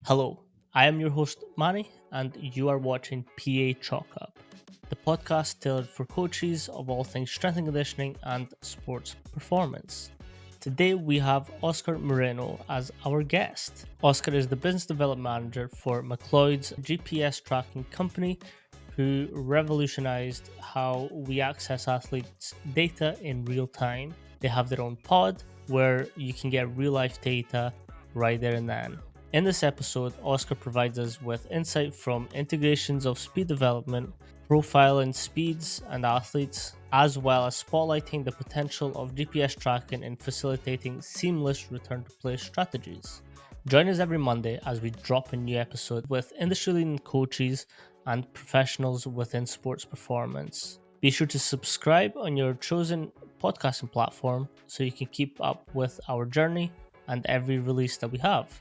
Hello, I am your host Manny, and you are watching PA Chalk Up, the podcast tailored for coaches of all things strength and conditioning and sports performance. Today we have Oscar Moreno as our guest. Oscar is the business development manager for McLloyds GPS tracking company, who revolutionized how we access athletes' data in real time. They have their own pod where you can get real life data right there and then. In this episode, Oscar provides us with insight from integrations of speed development, profiling speeds and athletes, as well as spotlighting the potential of GPS tracking in facilitating seamless return to play strategies. Join us every Monday as we drop a new episode with industry leading coaches and professionals within sports performance. Be sure to subscribe on your chosen podcasting platform so you can keep up with our journey and every release that we have.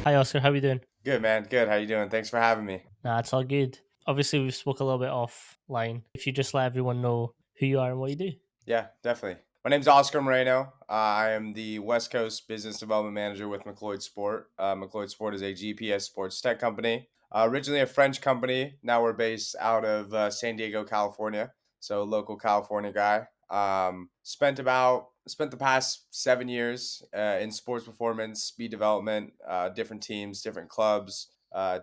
Hi Oscar, how are you doing? Good, man. Good. How you doing? Thanks for having me. Nah, it's all good. Obviously, we spoke a little bit offline. If you just let everyone know who you are and what you do. Yeah, definitely. My name's Oscar Moreno. I am the West Coast Business Development Manager with McLloyds Sport. McLloyds Sport is a GPS sports tech company. Originally a French company. Now we're based out of San Diego, California. So local California guy. Spent the past 7 years in sports performance, speed development, different teams, different clubs,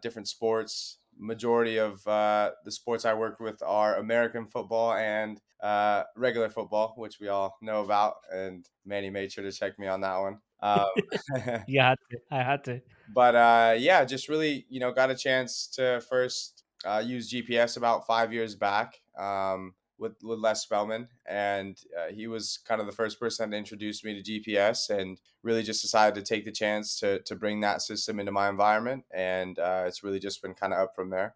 different sports. Majority of the sports I worked with are American football and regular football, which we all know about. And Manny made sure to check me on that one. You had to. I had to. But yeah, just really, got a chance to first use GPS about 5 years back with Les Spellman. And he was kind of the first person to introduce me to GPS and really just decided to take the chance to bring that system into my environment. And it's really just been kind of up from there.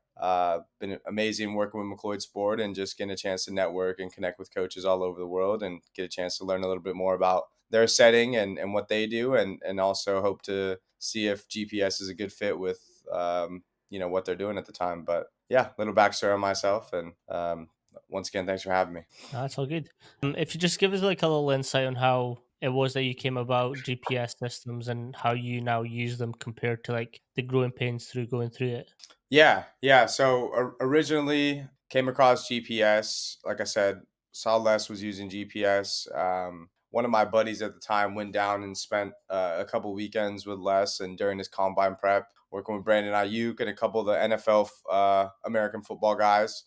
Been amazing working with McLloyds Sport and just getting a chance to network and connect with coaches all over the world and get a chance to learn a little bit more about their setting and what they do, and also hope to see if GPS is a good fit with what they're doing at the time. But yeah, little backstory on myself, and once again, thanks for having me. Nah, that's all good. If you just give us like a little insight on how it was that you came about GPS systems and how you now use them compared to like the growing pains through going through it. Yeah. So originally came across GPS. Like I said, saw Les was using GPS. One of my buddies at the time went down and spent a couple weekends with Les, and during his combine prep, working with Brandon Ayuk and a couple of the NFL American football guys.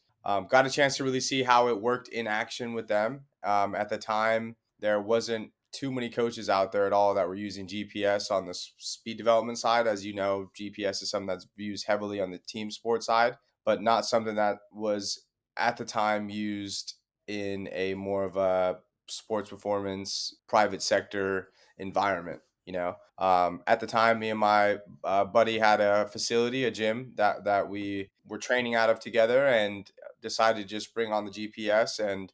Got a chance to really see how it worked in action with them. At the time, there wasn't too many coaches out there at all that were using GPS on the speed development side. As you know, GPS is something that's used heavily on the team sport side, but not something that was at the time used in a more of a sports performance private sector environment. At the time, me and my buddy had a facility, a gym that we were training out of together, and decided to just bring on the GPS and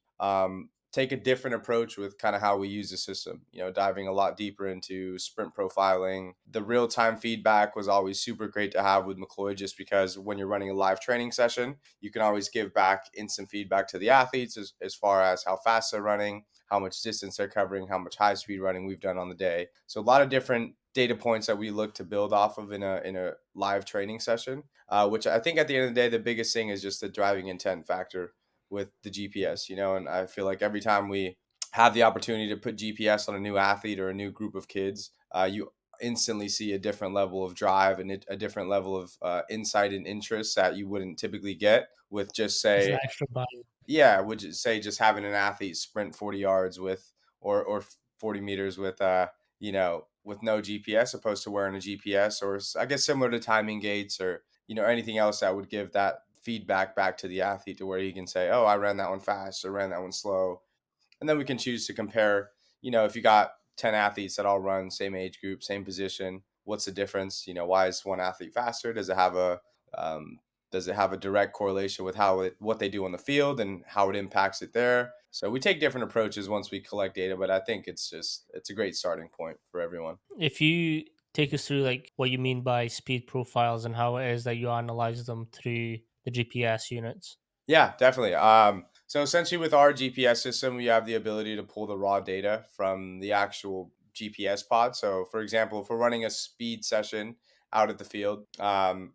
take a different approach with kind of how we use the system, diving a lot deeper into sprint profiling. The real time feedback was always super great to have with McLloyd, just because when you're running a live training session, you can always give back instant feedback to the athletes as far as how fast they're running, how much distance they're covering, how much high speed running we've done on the day. So a lot of different data points that we look to build off of in a live training session, which I think at the end of the day, the biggest thing is just the driving intent factor with the GPS, and I feel like every time we have the opportunity to put GPS on a new athlete or a new group of kids, you instantly see a different level of drive and a different level of insight and interest that you wouldn't typically get with just It's the say, extra value. yeah, would you say just having an athlete sprint 40 yards with or 40 meters with with no GPS opposed to wearing a GPS, or I guess similar to timing gates or anything else that would give that feedback back to the athlete to where he can say, "Oh, I ran that one fast or ran that one slow." And then we can choose to compare, if you got 10 athletes that all run same age group, same position, what's the difference? Why is one athlete faster? Um, does it have a direct correlation with what they do on the field and how it impacts it there? So we take different approaches once we collect data, but I think it's a great starting point for everyone. If you take us through like what you mean by speed profiles and how it is that you analyze them through the GPS units. Yeah, definitely. So essentially with our GPS system, we have the ability to pull the raw data from the actual GPS pod. So, for example, if we're running a speed session out at the field,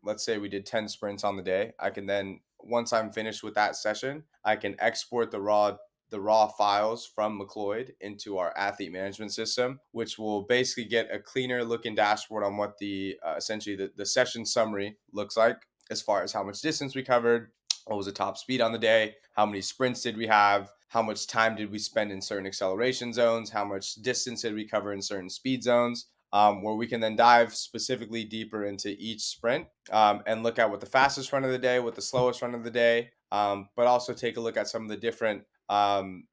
let's say we did 10 sprints on the day, I can then, once I'm finished with that session, I can export the raw files from McLloyd into our athlete management system, which will basically get a cleaner looking dashboard on what the essentially the session summary looks like, as far as how much distance we covered, what was the top speed on the day, how many sprints did we have, how much time did we spend in certain acceleration zones, how much distance did we cover in certain speed zones, where we can then dive specifically deeper into each sprint, and look at what the fastest run of the day, what the slowest run of the day, but also take a look at some of the different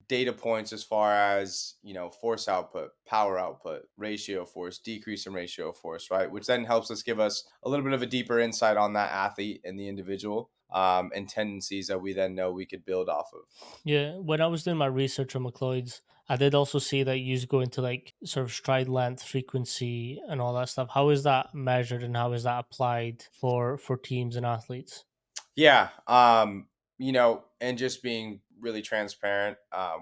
data points as far as, force output, power output, ratio of force, decrease in ratio of force, right? Which then helps us give us a little bit of a deeper insight on that athlete and the individual, and tendencies that we then know we could build off of. Yeah, when I was doing my research on McLeod's, I did also see that you go into like sort of stride length, frequency, and all that stuff. How is that measured, and how is that applied for teams and athletes? Yeah. And just being really transparent,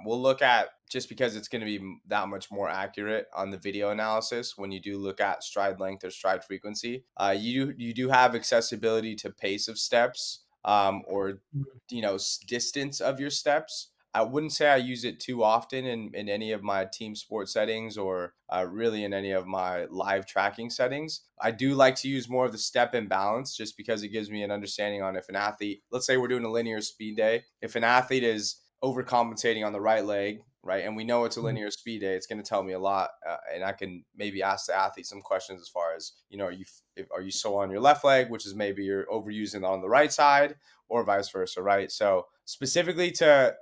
we'll look at, just because it's going to be that much more accurate on the video analysis when you do look at stride length or stride frequency. You do have accessibility to pace of steps, or Mhm. distance of your steps. I wouldn't say I use it too often in any of my team sport settings, or really in any of my live tracking settings. I do like to use more of the step and balance, just because it gives me an understanding on, if an athlete, let's say we're doing a linear speed day, if an athlete is overcompensating on the right leg, right, and we know it's a Mhm. linear speed day, it's going to tell me a lot, and I can maybe ask the athlete some questions as far as, are you so on your left leg, which is maybe you're overusing it on the right side, or vice versa, right? So specifically to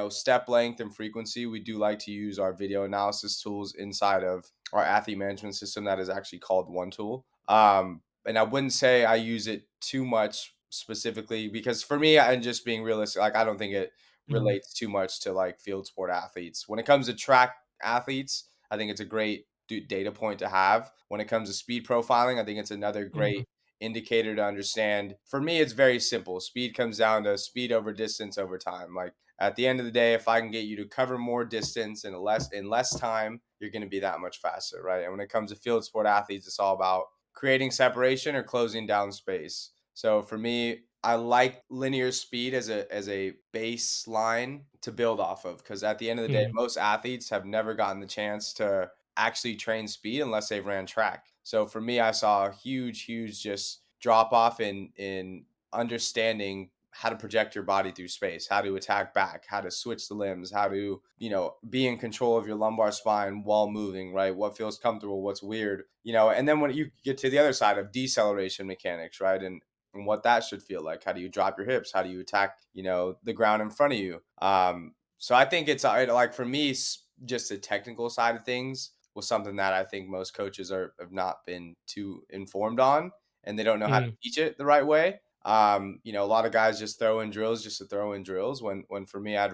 step length and frequency, we do like to use our video analysis tools inside of our athlete management system that is actually called One Tool. And I wouldn't say I use it too much specifically, because for me, and just being realistic, like, I don't think it Mhm. relates too much to like field sport athletes. When it comes to track athletes, I think it's a great data point to have. When it comes to speed profiling, I think it's another Mhm. great indicator to understand. For me, it's very simple. Speed comes down to speed over distance over time. Like, at the end of the day, if I can get you to cover more distance in less time, you're going to be that much faster, right? And when it comes to field sport athletes, it's all about creating separation or closing down space. So for me, I like linear speed as a baseline to build off of, because at the end of the day, Mhm. most athletes have never gotten the chance to actually train speed unless they ran track. So for me, I saw a huge, huge just drop off in understanding how to project your body through space, how to attack back, how to switch the limbs, how to, be in control of your lumbar spine while moving, right? What feels comfortable, what's weird, and then when you get to the other side of deceleration mechanics, right? And what that should feel like. How do you drop your hips? How do you attack, the ground in front of you? So I think it's like, for me, just the technical side of things was something that I think most coaches have not been too informed on, and they don't know how to Mhm. teach it the right way. A lot of guys just throw in drills just to throw in drills. When for me, I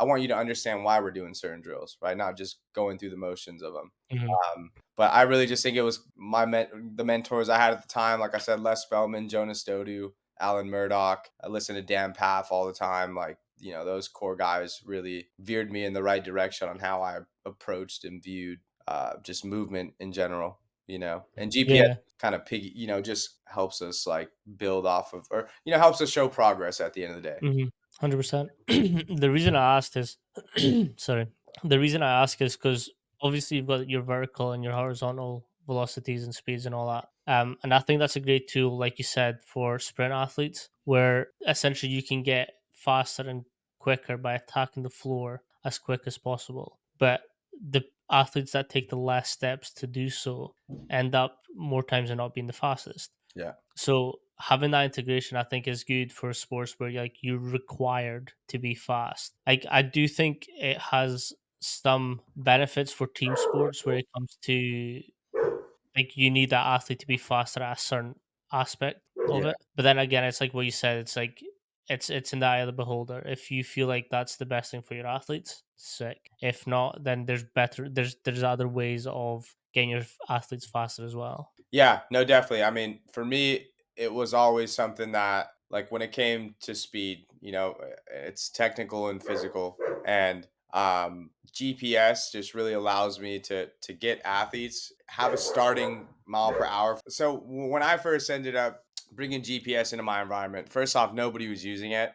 want you to understand why we're doing certain drills, right? Not just going through the motions of them. Mhm. But I really just think it was the mentors I had at the time. Like I said, Les Spellman, Jonas Dodu, Alan Murdoch. I listened to Dan Paff all the time. Like, those core guys really veered me in the right direction on how I approached and viewed just movement in general. And GPS Yeah. kind of just helps us like build off of, or helps us show progress at the end of the day. 100%. The reason I asked is, sorry. The reason I ask is because obviously you've got your vertical and your horizontal velocities and speeds and all that. And I think that's a great tool, like you said, for sprint athletes, where essentially you can get faster and quicker by attacking the floor as quick as possible. But the athletes that take the less steps to do so end up more times than not being the fastest. Yeah. So having that integration, I think, is good for sports where like you're required to be fast. Like I do think it has some benefits for team sports where it comes to like you need that athlete to be faster at a certain aspect of Yeah. it. But then again, it's like what you said. It's like it's in the eye of the beholder. If you feel like that's the best thing for your athletes, sick. If not, then there's better. There's other ways of getting your athletes faster as well. Yeah, no, definitely. I mean, for me, it was always something that, like, when it came to speed, it's technical and physical. And GPS just really allows me to get athletes have a starting mile per hour. So when I first ended up bringing GPS into my environment, first off, nobody was using it.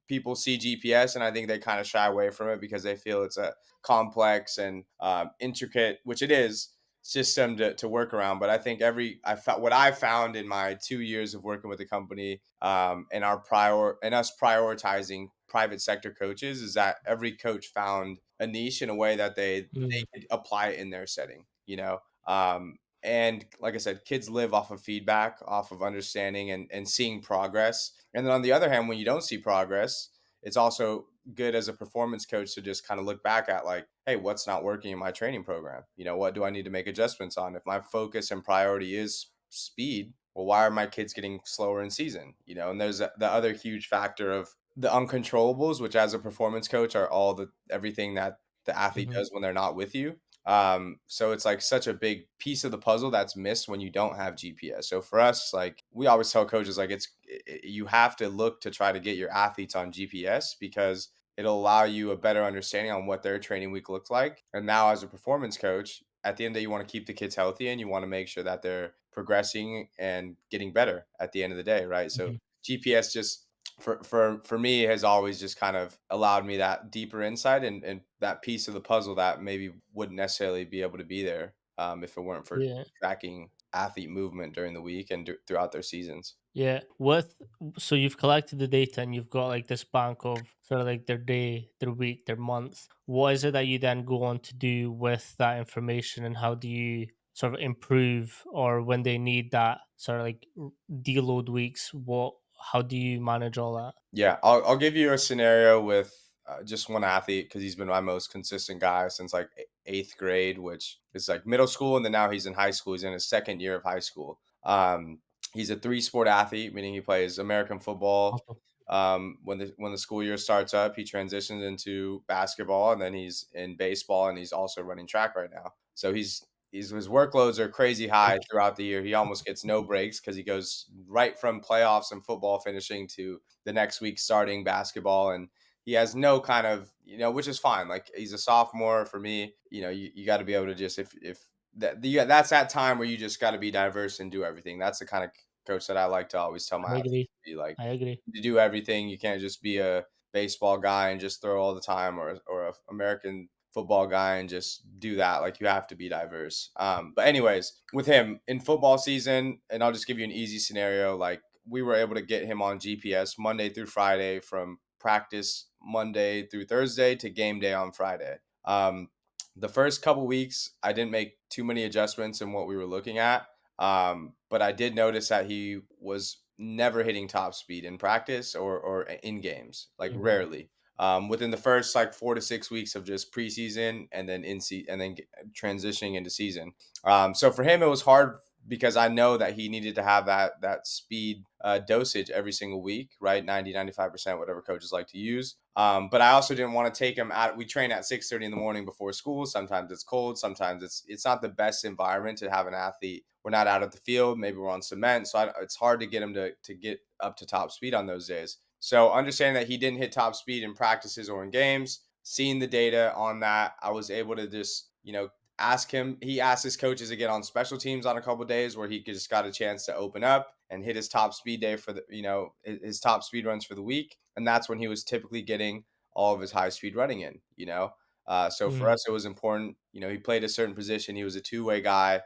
People see GPS and I think they kind of shy away from it because they feel it's a complex and intricate, which it is, system to work around. But I think what I found in my 2 years of working with the company, and us prioritizing private sector coaches, is that every coach found a niche in a way that they Mm, could apply it in their setting, and like I said, kids live off of feedback, off of understanding and seeing progress. And then on the other hand, when you don't see progress, it's also good as a performance coach to just kind of look back at, like, hey, what's not working in my training program? What do I need to make adjustments on? If my focus and priority is speed, well, why are my kids getting slower in season? And there's the other huge factor of the uncontrollables, which as a performance coach are all the everything that the athlete mhm. does when they're not with you. So it's like such a big piece of the puzzle that's missed when you don't have GPS. So for us, like, we always tell coaches, like, you have to look to try to get your athletes on GPS because it'll allow you a better understanding on what their training week looks like. And now as a performance coach, at the end of the day, you want to keep the kids healthy and you want to make sure that they're progressing and getting better at the end of the day, right? So Mhm. GPS just for me has always just kind of allowed me that deeper insight and that piece of the puzzle that maybe wouldn't necessarily be able to be there, if it weren't for Yeah. tracking athlete movement during the week and throughout their seasons. Yeah. So you've collected the data and you've got like this bank of sort of like their day, their week, their month. What is it that you then go on to do with that information, and how do you sort of improve, or when they need that sort of like deload weeks, how do you manage all that? Yeah, I'll give you a scenario with just one athlete because he's been my most consistent guy since like eighth grade, which is like middle school, and then now he's in high school. He's in his second year of high school. He's a three-sport athlete, meaning he plays American football. Awesome. When the school year starts up, he transitions into basketball, and then he's in baseball, and he's also running track right now. So his workloads are crazy high Like, throughout the year. He almost gets no breaks because he goes right from playoffs and football finishing to the next week starting basketball, and he has no kind of, which is fine. Like, he's a sophomore. For me, you got to be able to just, if that's that time where you just got to be diverse and do everything. That's the kind of coach that I like to always tell my I athletes agree. to be like, I agree. to do everything. You can't just be a baseball guy and just throw all the time, or a American football guy and just do that. Like, you have to be diverse. But anyways, with him in football season, and I'll just give you an easy scenario. Like, we were able to get him on GPS Monday through Friday, from practice Monday through Thursday to game day on Friday. The first couple weeks, I didn't make too many adjustments in what we were looking at. But I did notice that he was never hitting top speed in practice or in games, like Mm, rarely. Within the first like 4 to 6 weeks of just preseason, and then transitioning into season. So for him, it was hard because I know that he needed to have that speed dosage every single week, right? 90-95%, whatever coaches like to use. But I also didn't want to take him out. We train at 6:30 in the morning before school. Sometimes it's cold. Sometimes it's not the best environment to have an athlete. We're not out at the field. Maybe we're on cement. So it's hard to get him to get up to top speed on those days. So understanding that he didn't hit top speed in practices or in games, seeing the data on that, I was able to just, ask him. He asked his coaches to get on special teams on a couple of days where he just got a chance to open up and hit his top speed day for his top speed runs for the week. And that's when he was typically getting all of his high speed running in, so for mm, us, it was important. He played a certain position. He was a two-way guy.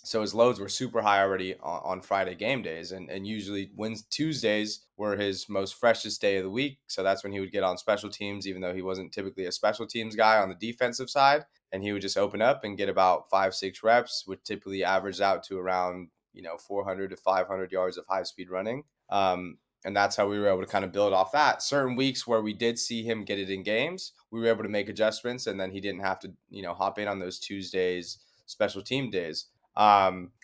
So his loads were super high already on Friday game days, and usually Tuesdays were his most freshest day of the week. So that's when he would get on special teams, even though he wasn't typically a special teams guy on the defensive side. And he would just open up and get about 5-6 reps, which typically averaged out to around 400 to 500 yards of high speed running. And that's how we were able to kind of build off that. Certain weeks where we did see him get it in games, we were able to make adjustments, and then he didn't have to hop in on those Tuesdays, special team days.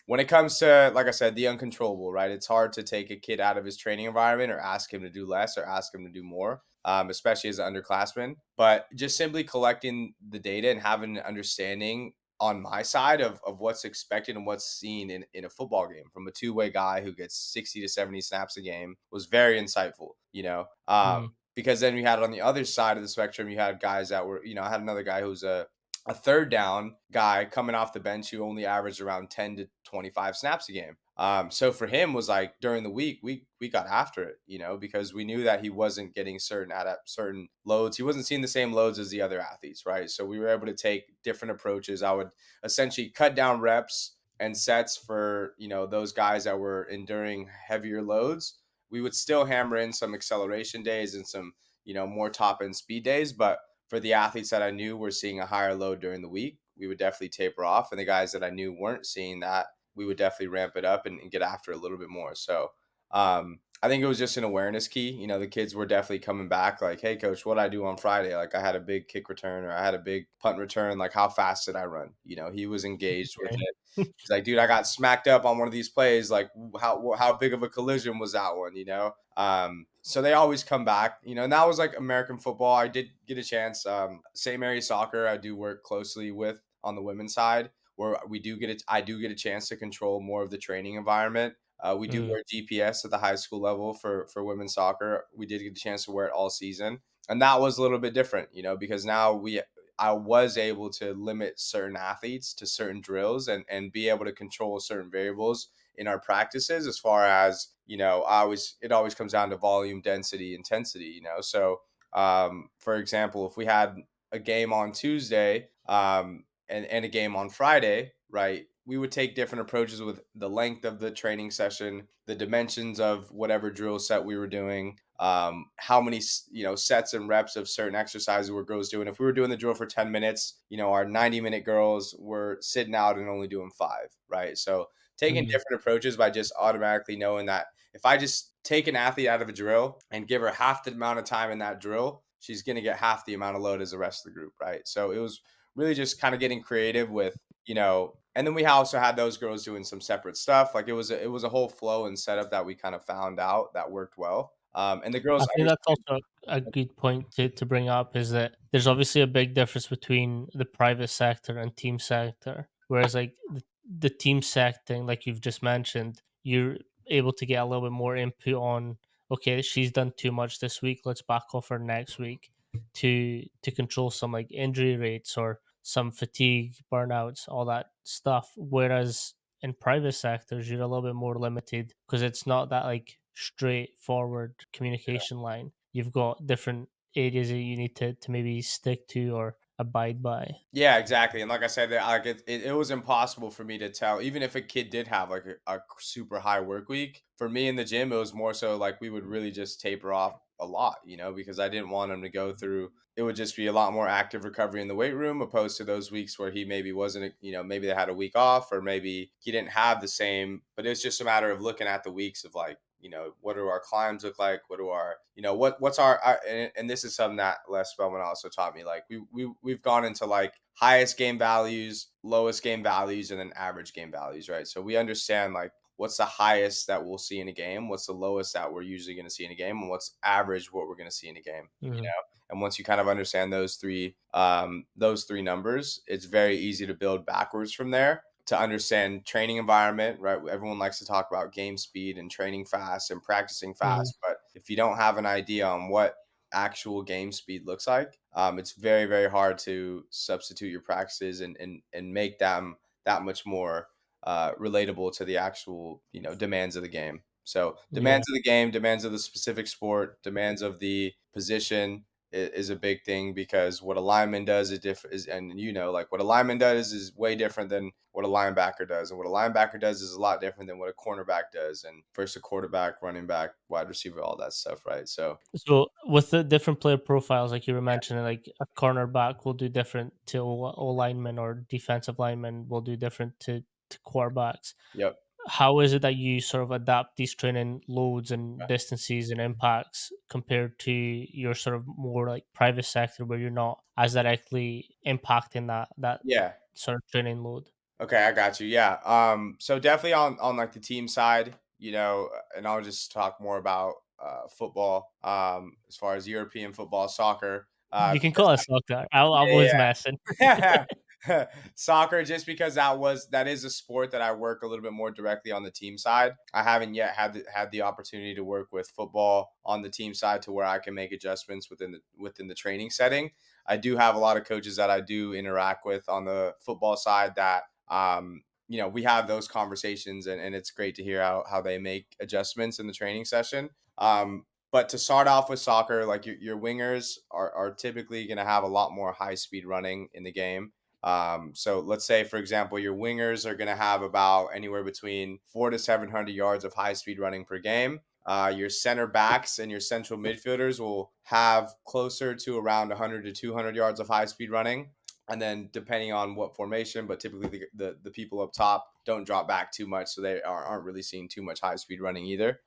When it comes to, like I said, the uncontrollable, right? It's hard to take a kid out of his training environment or ask him to do less or ask him to do more, especially as an underclassman. But just simply collecting the data and having an understanding on my side of what's expected and what's seen in a football game from a two-way guy who gets 60 to 70 snaps a game was very insightful. mm. because then we had on the other side of the spectrum, you had guys that were, I had another guy who's a third down guy coming off the bench who only averaged around 10 to 25 snaps a game. So for him was like during the week, we got after it, because we knew that he wasn't getting certain loads. He wasn't seeing the same loads as the other athletes, right? So we were able to take different approaches. I would essentially cut down reps and sets for, those guys that were enduring heavier loads. We would still hammer in some acceleration days and some, more top end speed days, but for the athletes that I knew were seeing a higher load during the week, we would definitely taper off. And the guys that I knew weren't seeing that, we would definitely ramp it up and get after it a little bit more. So I think it was just an awareness key. The kids were definitely coming back like, hey, coach, what did I do on Friday? Like I had a big kick return or I had a big punt return. Like how fast did I run? He was engaged with Okay. it. He's like, dude, I got smacked up on one of these plays. Like, how big of a collision was that one? So they always come back. And that was like American football. I did get a chance. St. Mary's soccer, I do work closely with on the women's side, where I do get a chance to control more of the training environment. We do Mm, wear GPS at the high school level for women's soccer. We did get a chance to wear it all season, and that was a little bit different, because now I was able to limit certain athletes to certain drills and be able to control certain variables in our practices as far as, it always comes down to volume, density, intensity, So, for example, if we had a game on Tuesday, and a game on Friday, right? We would take different approaches with the length of the training session, the dimensions of whatever drill set we were doing, how many sets and reps of certain exercises were girls doing. If we were doing the drill for 10 minutes, our 90-minute girls were sitting out and only doing 5, right? So taking mm, different approaches by just automatically knowing that if I just take an athlete out of a drill and give her half the amount of time in that drill, she's going to get half the amount of load as the rest of the group, right? So it was really just kind of getting creative with, and then we also had those girls doing some separate stuff. Like it was a whole flow and setup that we kind of found out that worked well. And the I girls think that's understood. also a good point to bring up is that there's obviously a big difference between the private sector and team sector. Whereas like the team sector, like you've just mentioned, you're able to get a little bit more input on, okay, she's done too much this week, let's back off her next week to control some like injury rates or some fatigue, burnouts, all that stuff. Whereas in private sectors, you're a little bit more limited because it's not that like straightforward communication line. You've got different areas that you need to maybe stick to or abide by. Yeah, exactly. And like I said, like it was impossible for me to tell, even if a kid did have like a super high work week. For me in the gym, it was more so like we would really just taper off a lot, because I didn't want him to go through. It would just be a lot more active recovery in the weight room, opposed to those weeks where he maybe wasn't, maybe they had a week off, or maybe he didn't have the same. But it's just a matter of looking at the weeks of like, what do our climbs look like? What do our, what's and this is something that Les Spellman also taught me. Like we've gone into like highest game values, lowest game values, and then average game values, right? So we understand like what's the highest that we'll see in a game, what's the lowest that we're usually going to see in a game, and what's average what we're going to see in a game. Mhm. And once you kind of understand those three numbers, it's very easy to build backwards from there to understand training environment, right? Everyone likes to talk about game speed and training fast and practicing Mhm. fast, but if you don't have an idea on what actual game speed looks like, it's very, very hard to substitute your practices and make them that much more relatable to the actual, demands of the game. So Yeah. demands of the game, demands of the specific sport, demands of the position is a big thing, because what a lineman does is different, and like what a lineman does is way different than what a linebacker does, and what a linebacker does is a lot different than what a cornerback does, and first a quarterback, running back, wide receiver, all that stuff, right? So So with the different player profiles, like you were mentioning, like a cornerback will do different to O linemen, or defensive linemen will do different to quarterbacks. yep. How is it that you sort of adapt these training loads and distances and impacts compared to your sort of more like private sector where you're not as directly impacting that Yeah. sort of training load? Okay, I got you. Yeah. So definitely on like the team side, and I'll just talk more about football, as far as European football, soccer, You can because call it soccer. I was yeah, messing. yeah. Soccer, just because that is a sport that I work a little bit more directly on the team side. I haven't yet had the opportunity to work with football on the team side to where I can make adjustments within the training setting. I do have a lot of coaches that I do interact with on the football side that we have those conversations, and it's great to hear how they make adjustments in the training session. But to start off with soccer, like your wingers are typically going to have a lot more high speed running in the game. So let's say, for example, your wingers are going to have about anywhere between 400 to 700 yards of high speed running per game. Your center backs and your central midfielders will have closer to around 100 to 200 yards of high speed running. And then depending on what formation, but typically the people up top don't drop back too much, so they aren't really seeing too much high speed running either.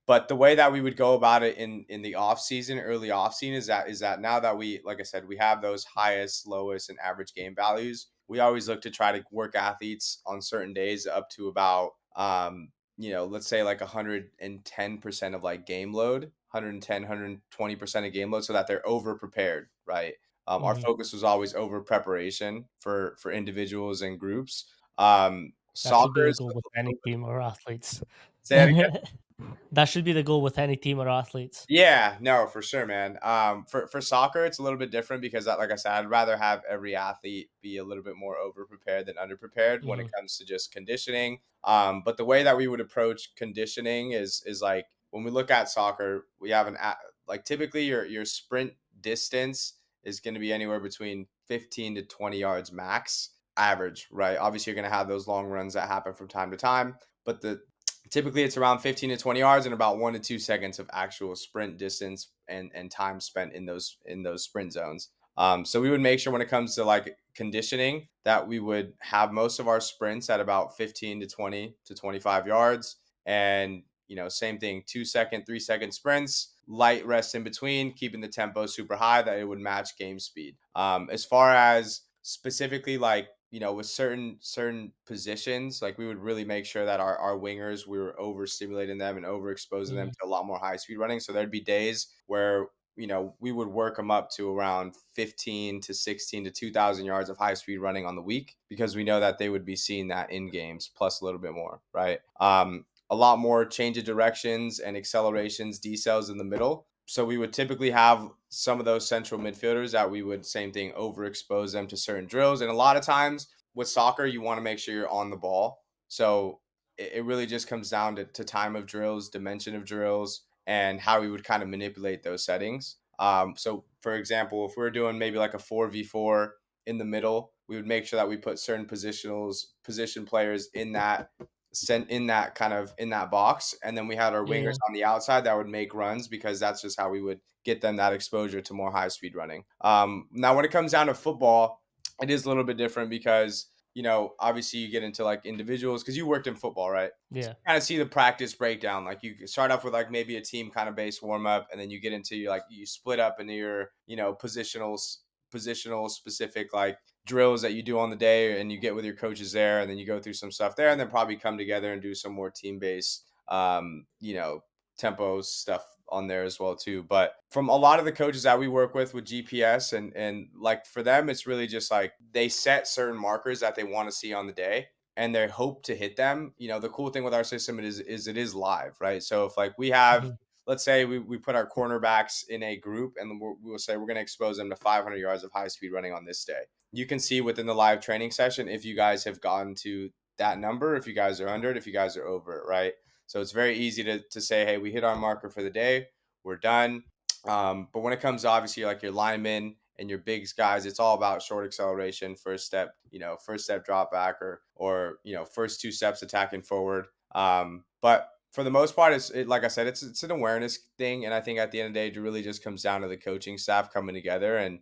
But the way that we would go about it in the off season, early off season, is that now that we, like I said, we have those highest, lowest, and average game values. We always look to try to work athletes on certain days up to about let's say like 110% of like game load, 110, 120% of game load, so that they're over prepared, right? Our Hmm. focus was always over preparation for individuals and groups. That should be Soccer the is goal with any team or athletes. say that again. That should be the goal with any team or athletes. Yeah, no, for sure, man. For soccer, it's a little bit different because, like I said, I'd rather have every athlete be a little bit more over prepared than under prepared when it Hmm. comes to just conditioning. But the way that we would approach conditioning is like when we look at soccer, we have like typically your sprint distance is going to be anywhere between 15 to 20 yards max average, right? Obviously, you're going to have those long runs that happen from time to time, but the typically it's around 15 to 20 yards and about 1 to 2 seconds of actual sprint distance and time spent in those sprint zones. So we would make sure when it comes to like conditioning that we would have most of our sprints at about 15 to 20 to 25 yards. And same thing, 2 second, 3 second sprints, light rest in between, keeping the tempo super high that it would match game speed. As far as specifically like with certain positions, like we would really make sure that our wingers, we were overstimulating them and overexposing them Hmm. to a lot more high speed running. So there'd be days where we would work them up to around 15 to 16 to 2,000 yards of high speed running on the week because we know that they would be seeing that in games plus a little bit more, right? A lot more change of directions and accelerations, decels in the middle. So we would typically have some of those central midfielders that we would, same thing, overexpose them to certain drills. And a lot of times with soccer, you want to make sure you're on the ball. So it really just comes down to time of drills, dimension of drills, and how we would kind of manipulate those settings. So for example, if we're doing maybe like a 4v4 in the middle, we would make sure that we put certain position players in that sent in that kind of in that box, and then we had our wingers Yeah. on the outside that would make runs because that's just how we would get them that exposure to more high speed running. Now when it comes down to football, it is a little bit different because obviously you get into like individuals because you worked in football, right? So Yeah. you kind of see the practice breakdown. Like you start off with like maybe a team kind of base warm up, and then you get into your like you split up into your positional specific like drills that you do on the day, and you get with your coaches there, and then you go through some stuff there, and then probably come together and do some more team based tempo stuff on there as well too. But from a lot of the coaches that we work with GPS, and like for them it's really just like they set certain markers that they want to see on the day and they hope to hit them. The cool thing with our system is it is live, right? So if like we have, Hmm. let's say we put our cornerbacks in a group, and we will say we're going to expose them to 500 yards of high speed running on this day. You can see within the live training session if you guys have gotten to that number, if you guys are under it, if you guys are over it, right? So it's very easy to say, hey, we hit our marker for the day, we're done. But when it comes to obviously like your linemen and your bigs guys, it's all about short acceleration, first step drop back, or first 2 steps attacking forward. But for the most part, like I said, it's an awareness thing, and I think at the end of the day, it really just comes down to the coaching staff coming together and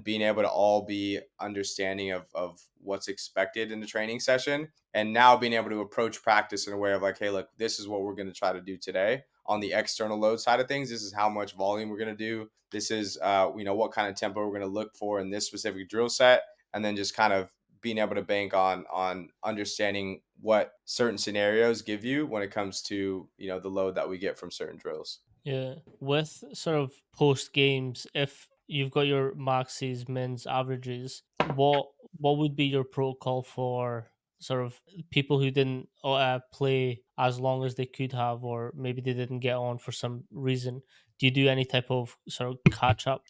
being able to all be understanding of what's expected in the training session, and now being able to approach practice in a way of like, hey, look, this is what we're going to try to do today on the external load side of things. This is how much volume we're going to do. This is what kind of tempo we're going to look for in this specific drill set, and then just kind of being able to bank on understanding what certain scenarios give you when it comes to the load that we get from certain drills. Yeah. With sort of post games, if you've got your maxes, mins, averages, what what would be your protocol for sort of people who didn't play as long as they could have, or maybe they didn't get on for some reason? Do you do any type of sort of catch up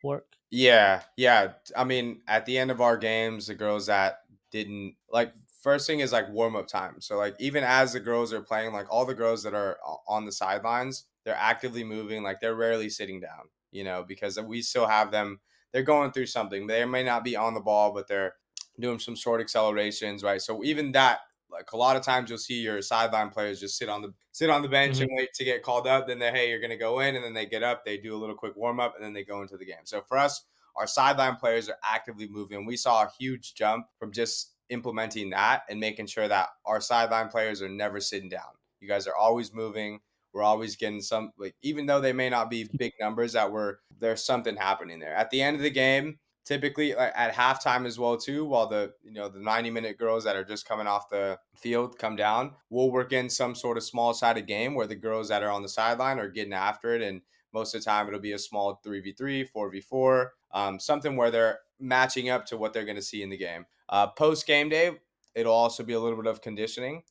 work? Yeah, yeah. I mean, at the end of our games, the girls that didn't like first thing is like warm up time. So like even as the girls are playing, like all the girls that are on the sidelines, they're actively moving. Like they're rarely sitting down, because we still have them. They're going through something. They may not be on the ball, but they're doing some short accelerations, right? So even that, like a lot of times, you'll see your sideline players just sit on the bench Hmm. and wait to get called up. Then they, hey, you're gonna go in, and then they get up, they do a little quick warm up, and then they go into the game. So for us, our sideline players are actively moving. We saw a huge jump from just implementing that and making sure that our sideline players are never sitting down. You guys are always moving. We're always getting some, like, even though they may not be big numbers, there's something happening there. At the end of the game, typically at halftime as well too, while the 90-minute girls that are just coming off the field come down, we'll work in some sort of small sided game where the girls that are on the sideline are getting after it, and most of the time it'll be a small 3v3, 4v4, something where they're matching up to what they're going to see in the game. Post game day, it'll also be a little bit of conditioning.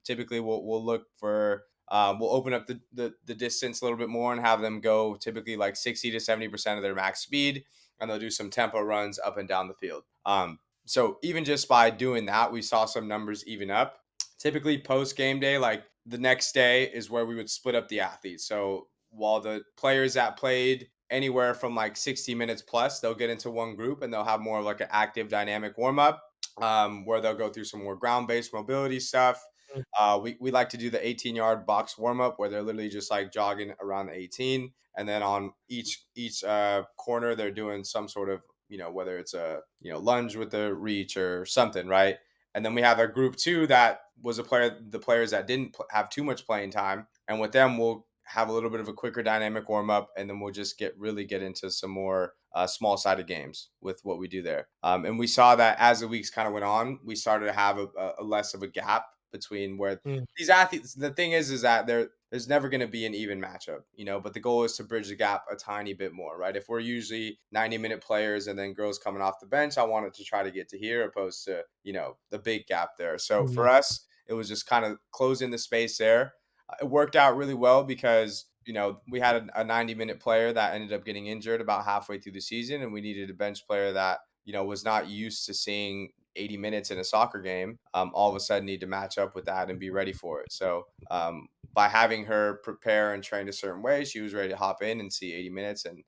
Typically we'll look for we'll open up the distance a little bit more and have them go typically like 60 to 70% of their max speed, and they'll do some tempo runs up and down the field. So even just by doing that, we saw some numbers even up. Typically post game day, like the next day is where we would split up the athletes. So while the players that played anywhere from like 60 minutes plus, they'll get into one group and they'll have more of like an active dynamic warm up, where they'll go through some more ground based mobility stuff. We like to do the 18-yard box warm up where they're literally just like jogging around the 18, and then on each corner they're doing some sort of, whether it's a lunge with the reach or something, right? And then we have a group two that was the players that didn't have too much playing time, and with them we'll have a little bit of a quicker dynamic warm up, and then we'll just get into some more small sided games with what we do there. And we saw that as the weeks kind of went on, we started to have a less of a gap between where Mm. these athletes. The thing is that there's never going to be an even matchup, but the goal is to bridge the gap a tiny bit more, right? If we're usually 90-minute players and then girls coming off the bench, I wanted to try to get to here opposed to, the big gap there. So for Mhm. us, it was just kind of closing the space there. It worked out really well because, we had a 90-minute player that ended up getting injured about halfway through the season, and we needed a bench player that, was not used to seeing 80 minutes in a soccer game, all of a sudden need to match up with that and be ready for it. So by having her prepare and train a certain way, she was ready to hop in and see 80 minutes and,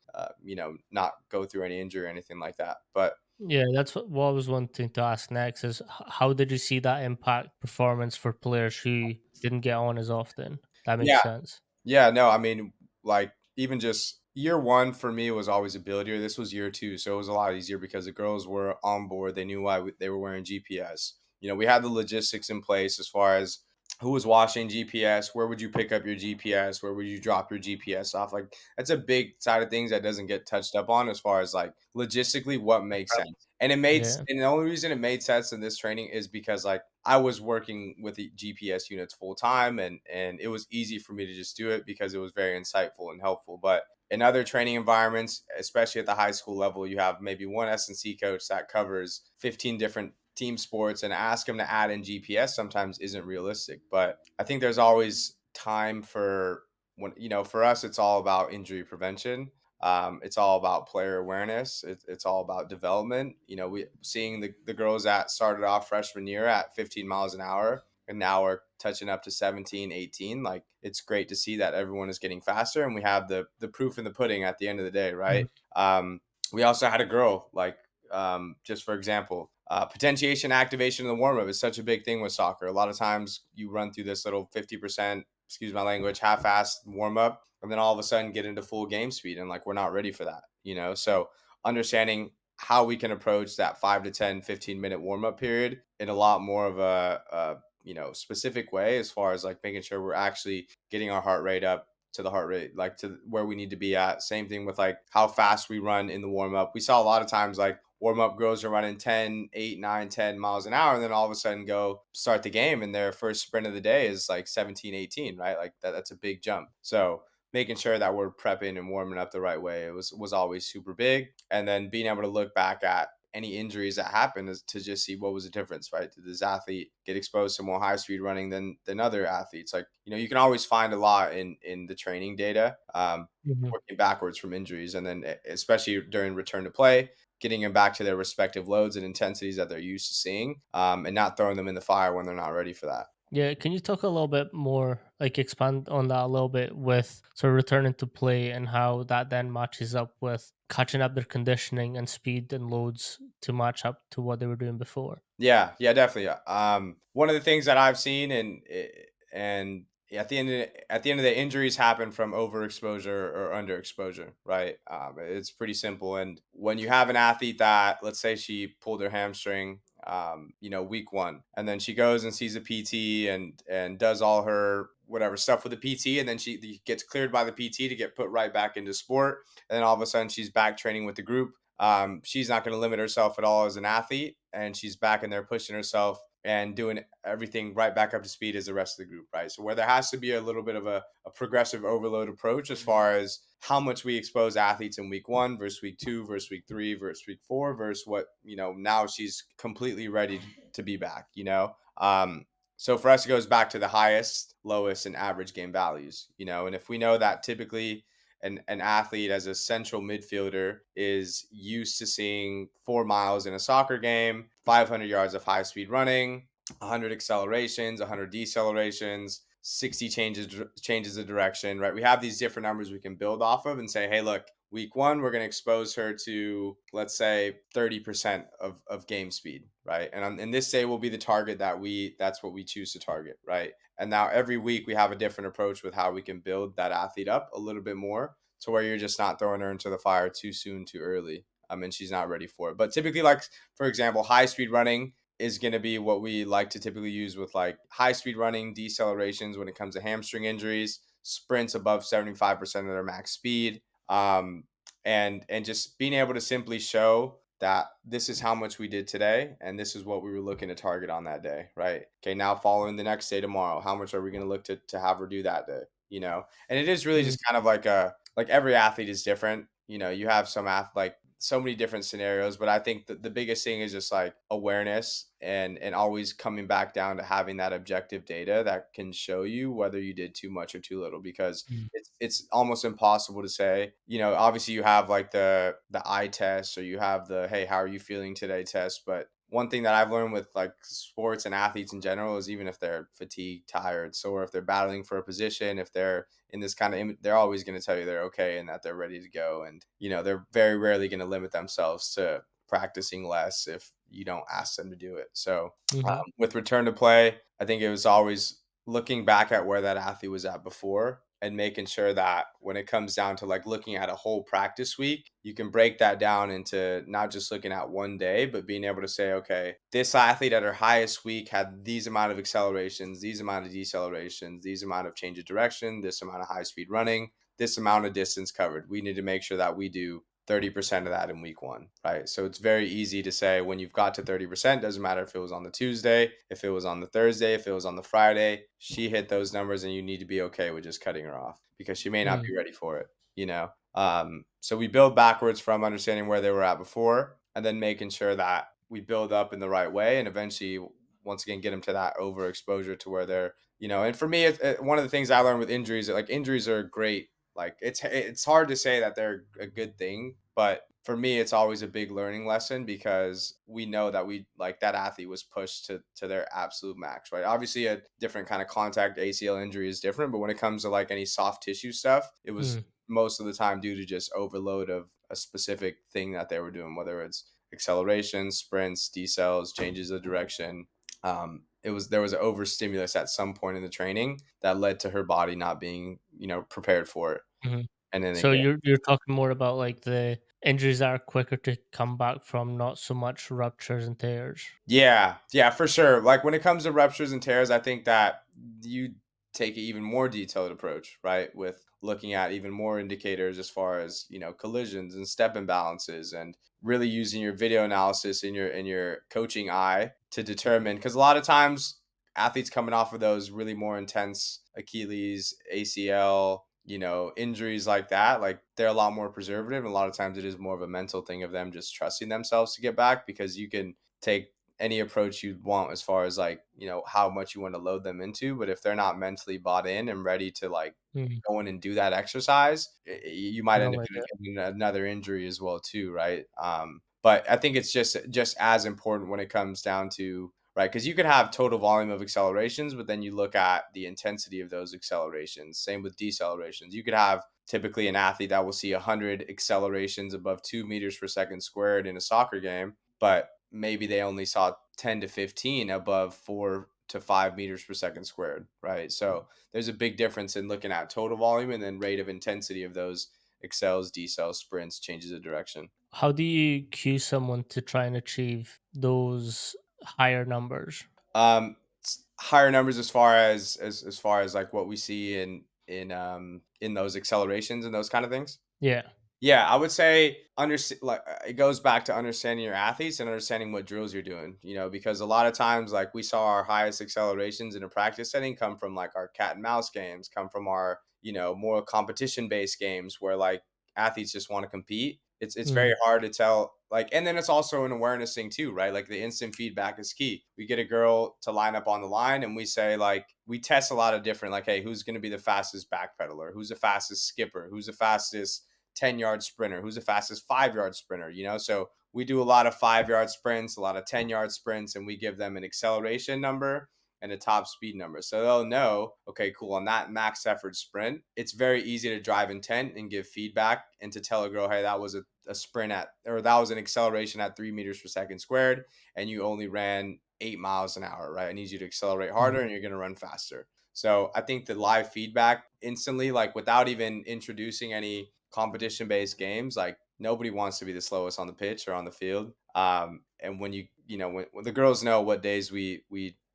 not go through any injury or anything like that. But Yeah, that's what I was wanting to ask next is how did you see that impact performance for players who didn't get on as often? That makes yeah, sense. yeah, no, I mean, like even just year one for me was always ability. Or this was year two, so it was a lot easier because the girls were on board. They knew why they were wearing GPS. We had the logistics in place as far as who was watching GPS, where would you pick up your GPS, where would you drop your GPS off. Like that's a big side of things that doesn't get touched up on as far as like logistically what makes sense. Yeah. And the only reason it made sense in this training is because like I was working with the GPS units full time, and it was easy for me to just do it because it was very insightful and helpful. But in other training environments, especially at the high school level, you have maybe one S&C coach that covers 15 different team sports, and ask them to add in GPS sometimes isn't realistic. But I think there's always time for when, for us, it's all about injury prevention. It's all about player awareness. It's all about development. We seeing the girls that started off freshman year at 15 miles an hour and now are touching up to 17, 18. Like it's great to see that everyone is getting faster, and we have the proof in the pudding at the end of the day, Mhm. right? We also had a girl like, just for example, potentiation activation in the warm up is such a big thing with soccer. A lot of times you run through this little 50%, excuse my language, half assed warm up, and then all of a sudden get into full game speed. And like, we're not ready for that. So understanding how we can approach that 5 to 10, 15-minute warm up period in a lot more of a specific way, as far as like making sure we're actually getting our heart rate up to the heart rate, like to where we need to be at. Same thing with like how fast we run in the warm up. We saw a lot of times like warm up girls are running 10, 8, 9, 10 miles an hour, and then all of a sudden go start the game, and their first sprint of the day is like 17, 18, right? Like that's a big jump. So making sure that we're prepping and warming up the right way, it was always super big. And then being able to look back at any injuries that happen is to just see what was the difference, right? Did this athlete get exposed to more high speed running than other athletes? Like, you can always find a lot in the training data, Mhm. working backwards from injuries, and then especially during return to play, getting them back to their respective loads and intensities that they're used to seeing, and not throwing them in the fire when they're not ready for that. Yeah, can you talk a little bit more, like expand on that a little bit with sort of returning to play and how that then matches up with catching up their conditioning and speed and loads to match up to what they were doing before? Yeah, yeah, definitely. One of the things that I've seen, and at the end of the injuries happen from overexposure or underexposure, right? It's pretty simple. And when you have an athlete that, let's say, she pulled her hamstring, week one, and then she goes and sees a PT and does all her whatever stuff with the PT, and then she gets cleared by the PT to get put right back into sport, and then all of a sudden she's back training with the group. She's not going to limit herself at all as an athlete, and she's back in there pushing herself and doing everything right back up to speed as the rest of the group, right? So where there has to be a little bit of a progressive overload approach as far as how much we expose athletes in week one versus week two versus week three versus week four versus what, now she's completely ready to be back, so for us, it goes back to the highest, lowest, and average game values, and if we know that typically an athlete as a central midfielder is used to seeing 4 miles in a soccer game, 500 yards of high speed running, 100 accelerations, 100 decelerations, 60 changes of direction, right? We have these different numbers we can build off of and say, hey, look, week one, we're going to expose her to, let's say, 30% of game speed, right? And this day will be the target that's what we choose to target, right? And now every week we have a different approach with how we can build that athlete up a little bit more to where you're just not throwing her into the fire too soon, too early. And she's not ready for it. But typically, like, for example, high speed running is going to be what we like to typically use with like high speed running, decelerations when it comes to hamstring injuries, sprints above 75% of their max speed, and just being able to simply show that this is how much we did today and this is what we were looking to target on that day, right? Okay, now following the next day tomorrow, how much are we going to look to have her do that day, and it is really Mm, just kind of like every athlete is different. You have some like so many different scenarios, but I think the biggest thing is just like awareness and always coming back down to having that objective data that can show you whether you did too much or too little, because mm, it's almost impossible to say. Obviously you have like the eye test, or you have the hey, how are you feeling today test, but one thing that I've learned with like sports and athletes in general is even if they're fatigued, tired, sore, if they're battling for a position, if they're in this kind of, they're always going to tell you they're okay and that they're ready to go. And, they're very rarely going to limit themselves to practicing less if you don't ask them to do it. So mhm, with return to play, I think it was always looking back at where that athlete was at before and making sure that when it comes down to like looking at a whole practice week, you can break that down into not just looking at one day, but being able to say, okay, this athlete at her highest week had these amount of accelerations, these amount of decelerations, these amount of change of direction, this amount of high speed running, this amount of distance covered. We need to make sure that we do 30% of that in week one, right? So it's very easy to say when you've got to 30%, doesn't matter if it was on the Tuesday, if it was on the Thursday, if it was on the Friday, she hit those numbers and you need to be okay with just cutting her off because she may not mm, be ready for it, you know? So we build backwards from understanding where they were at before and then making sure that we build up in the right way and eventually, once again, get them to that overexposure to where they're, and for me, one of the things I learned with injuries, like injuries are great. Like it's hard to say that they're a good thing, but for me, it's always a big learning lesson because we know that we like that athlete was pushed to their absolute max, right? Obviously, a different kind of contact ACL injury is different, but when it comes to like any soft tissue stuff, it was mm, most of the time due to just overload of a specific thing that they were doing, whether it's acceleration, sprints, decels, changes of direction. There was an overstimulus at some point in the training that led to her body not being prepared for it, mhm. and then So again. you're talking more about like the injuries that are quicker to come back from, not so much ruptures and tears. Yeah, yeah, for sure. Like when it comes to ruptures and tears, I think that you take an even more detailed approach, right? With looking at even more indicators as far as, collisions and step imbalances and really using your video analysis in your coaching eye to determine, because a lot of times athletes coming off of those really more intense Achilles, ACL, injuries like that, like they're a lot more preservative. And a lot of times it is more of a mental thing of them just trusting themselves to get back, because you can take any approach you want as far as like, how much you want to load them into. But if they're not mentally bought in and ready to like Mm, go in and do that exercise, you might end no up idea. getting another injury as well too, right? But I think it's just as important when it comes down to, right, because you could have total volume of accelerations, but then you look at the intensity of those accelerations. Same with decelerations. You could have typically an athlete that will see 100 accelerations above 2 meters per second squared in a soccer game, but maybe they only saw 10 to 15 above 4 to 5 meters per second squared, right? So there's a big difference in looking at total volume and then rate of intensity of those excels, decels, sprints, changes of direction. How do you cue someone to try and achieve those higher numbers? Higher numbers as far as far as like what we see in those accelerations and those kind of things. Yeah. Yeah, I would say it goes back to understanding your athletes and understanding what drills you're doing, because a lot of times like we saw our highest accelerations in a practice setting come from like our cat and mouse games, come from our, more competition based games where like athletes just want to compete. It's very Mm, hard to tell, like, and then it's also an awareness thing too, right? Like the instant feedback is key. We get a girl to line up on the line and we say like we test a lot of different, like, hey, who's going to be the fastest backpedaler, who's the fastest skipper, who's the fastest 10-yard sprinter, who's the fastest 5-yard sprinter, So we do a lot of 5-yard sprints, a lot of 10-yard sprints, and we give them an acceleration number and a top speed number. So they'll know, okay, cool, on that max effort sprint, it's very easy to drive intent and give feedback and to tell a girl, hey, that was a sprint or that was an acceleration at 3 meters per second squared, and you only ran 8 miles an hour, right? I need you to accelerate mm, harder and you're going to run faster. So I think the live feedback instantly, like without even introducing any competition based games, like nobody wants to be the slowest on the pitch or on the field. And when when the girls know what days we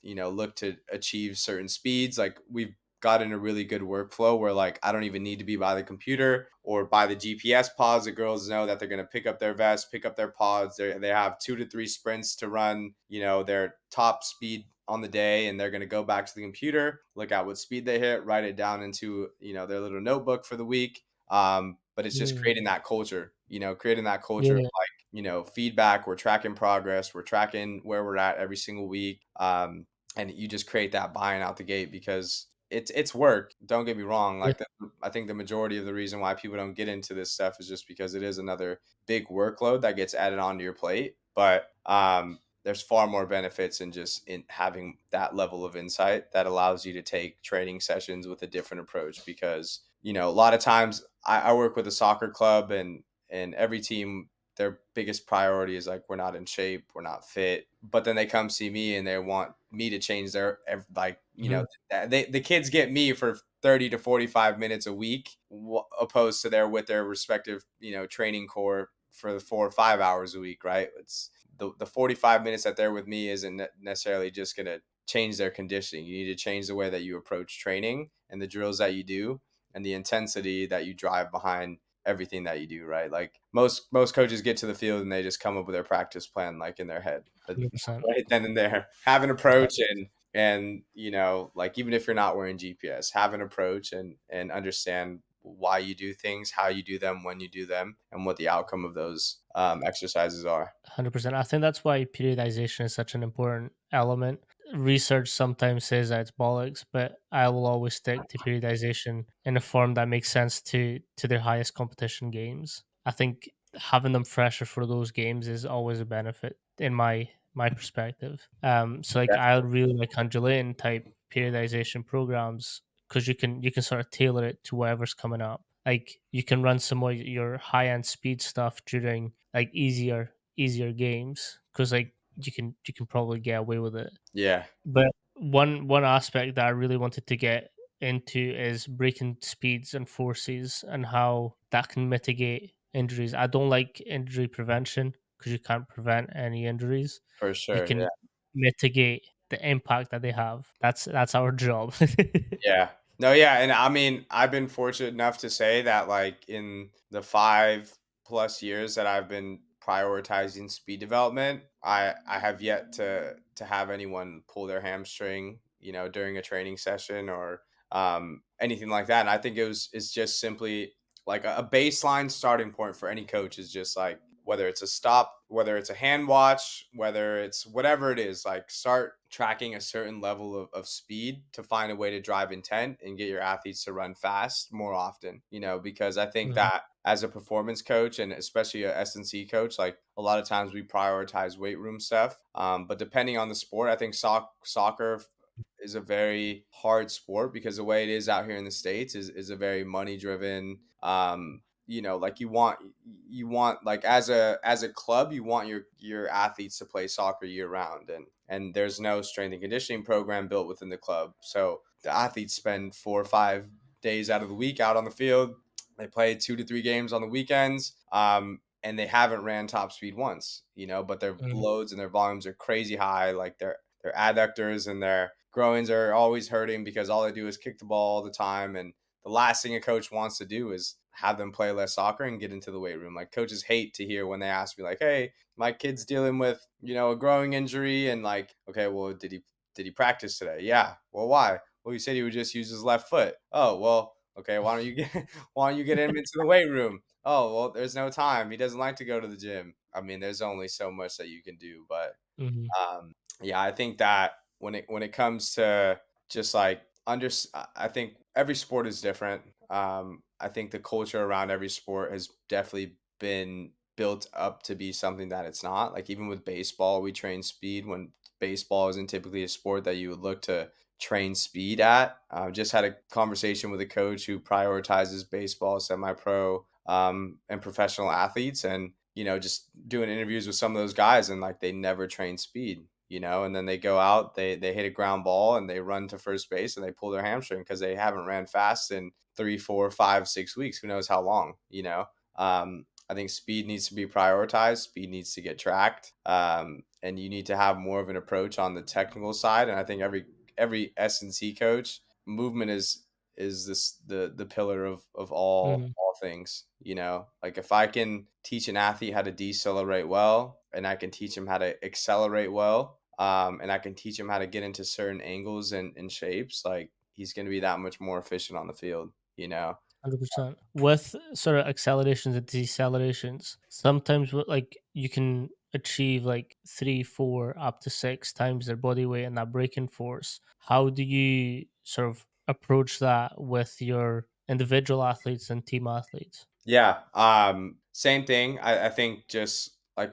look to achieve certain speeds, like we've got in a really good workflow where like I don't even need to be by the computer or by the GPS pods. The girls know that they're going to pick up their vest, pick up their pods. They have 2 to 3 sprints to run, their top speed on the day, and they're going to go back to the computer, look at what speed they hit, write it down into their little notebook for the week. But it's just mm. creating that culture of Yeah, like, feedback. We're tracking progress. We're tracking where we're at every single week. And you just create that buy-in out the gate, because it's work. Don't get me wrong. yeah, I think the majority of the reason why people don't get into this stuff is just because it is another big workload that gets added onto your plate. But there's far more benefits in just in having that level of insight that allows you to take training sessions with a different approach. Because a lot of times I work with a soccer club, and every team, their biggest priority is like, we're not in shape, we're not fit. But then they come see me and they want me to change their, like, mhm, the kids get me for 30 to 45 minutes a week, opposed to their with their respective, training core for the 4 or 5 hours a week, right? It's the 45 minutes that they're with me isn't necessarily just going to change their conditioning. You need to change the way that you approach training and the drills that you do and the intensity that you drive behind everything that you do, right? Like most coaches get to the field and they just come up with their practice plan like in their head, 100%. right then and there. Have an approach, and like, even if you're not wearing GPS, have an approach and understand why you do things, how you do them, when you do them, and what the outcome of those exercises are. 100%. I think that's why periodization is such an important element. Research sometimes says that it's bollocks, but I will always stick to periodization in a form that makes sense to their highest competition games. I think having them fresher for those games is always a benefit in my perspective. So like I really like undulating type periodization programs because you can sort of tailor it to whatever's coming up. Like you can run some of your high end speed stuff during like easier games because like you can probably get away with it. Yeah, But one aspect that I really wanted to get into is breaking speeds and forces and how that can mitigate injuries. I don't like injury prevention because you can't prevent any injuries. for You sure. can mitigate the impact that they have. That's our job. Yeah. No, yeah. And I mean, I've been fortunate enough to say that, like, in the 5+ years that I've been prioritizing speed development, I have yet to have anyone pull their hamstring, during a training session, or anything like that. And I think it's just simply like a baseline starting point for any coach is just like whether it's a stop, whether it's a hand watch, whether it's whatever it is, like start tracking a certain level of speed to find a way to drive intent and get your athletes to run fast more often, because I think Mhm. that as a performance coach and especially a S&C coach, like a lot of times we prioritize weight room stuff. But depending on the sport, I think soccer is a very hard sport because the way it is out here in the States is a very money driven, like you want like as a club you want your athletes to play soccer year round, and there's no strength and conditioning program built within the club, so the athletes spend 4 or 5 days out of the week out on the field. They play 2 to 3 games on the weekends, and they haven't ran top speed once, but their Mhm. loads and their volumes are crazy high, like their adductors and their groins are always hurting because all they do is kick the ball all the time. And the last thing a coach wants to do is have them play less soccer and get into the weight room. Like coaches hate to hear when they ask me like, "Hey, my kid's dealing with, a growing injury," and like, "Okay, well, did he practice today?" "Yeah." "Well, why?" "Well, he said he would just use his left foot." "Oh, well, okay, why don't you get why don't you get him into the weight room?" "Oh, well, there's no time. He doesn't like to go to the gym." I mean, there's only so much that you can do, but Mhm. yeah, I think that when it comes to just like I think every sport is different. I think the culture around every sport has definitely been built up to be something that it's not. Like even with baseball, we train speed when baseball isn't typically a sport that you would look to train speed at. Just had a conversation with a coach who prioritizes baseball, semi-pro, and professional athletes, and just doing interviews with some of those guys, and like they never train speed, and then they go out, they hit a ground ball and they run to first base and they pull their hamstring because they haven't ran fast in 3, 4, 5, 6 weeks, who knows how long, I think speed needs to be prioritized, speed needs to get tracked, and you need to have more of an approach on the technical side. And I think every S&C coach, movement is this the pillar of all Mhm. all things, like if I can teach an athlete how to decelerate well, and I can teach him how to accelerate well, and I can teach him how to get into certain angles and shapes, like he's going to be that much more efficient on the field. 100%. With sort of accelerations and decelerations, sometimes like you can achieve like 3, 4, up to 6 times their body weight and that braking force. How do you sort of approach that with your individual athletes and team athletes? Yeah. Same thing. I think just like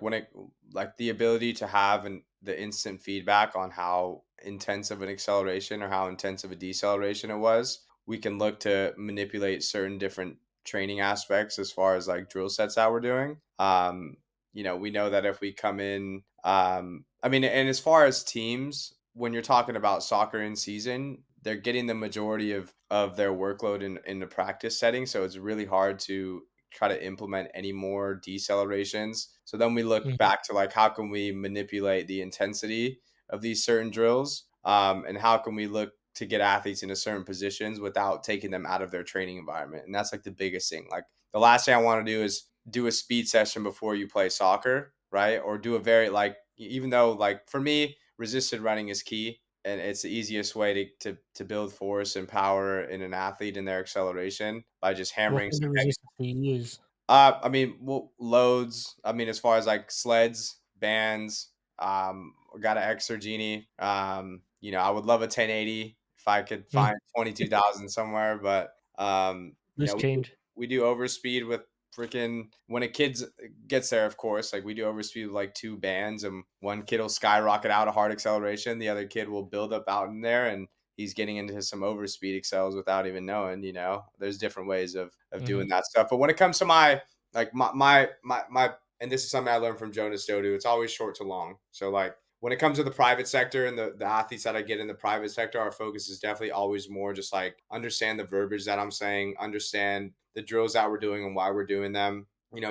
like the ability to have the instant feedback on how intense of an acceleration or how intense of a deceleration it was, we can look to manipulate certain different training aspects as far as like drill sets that we're doing. We know that if we come in, I mean, and as far as teams, when you're talking about soccer in season, they're getting the majority of their workload in the practice setting. So it's really hard to try to implement any more decelerations. So then we look Mhm. back to like how can we manipulate the intensity of these certain drills, and how can we look to get athletes into certain positions without taking them out of their training environment. And that's like the biggest thing. Like the last thing I want to do is do a speed session before you play soccer, right? Or do a very like, even though like for me resisted running is key, and it's the easiest way to build force and power in an athlete in their acceleration by just What hammering kind some of heavy. resistance do you use? I mean, well, loads. I mean, as far as like sleds, bands, got an Xer Genie. I would love a 1080 if I could Mm. find 22,000 somewhere, but Loose change. we do overspeed with freaking when a kid gets there, of course. Like we do overspeed with like two bands, and one kid will skyrocket out a hard acceleration, the other kid will build up out in there, and he's getting into some overspeed excels without even knowing. There's different ways of Mhm. doing that stuff. But when it comes to my like my and this is something I learned from Jonas Dodu, it's always short to long. So like when it comes to the private sector and the athletes that I get in the private sector, our focus is definitely always more just like understand the verbiage that I'm saying, understand the drills that we're doing and why we're doing them.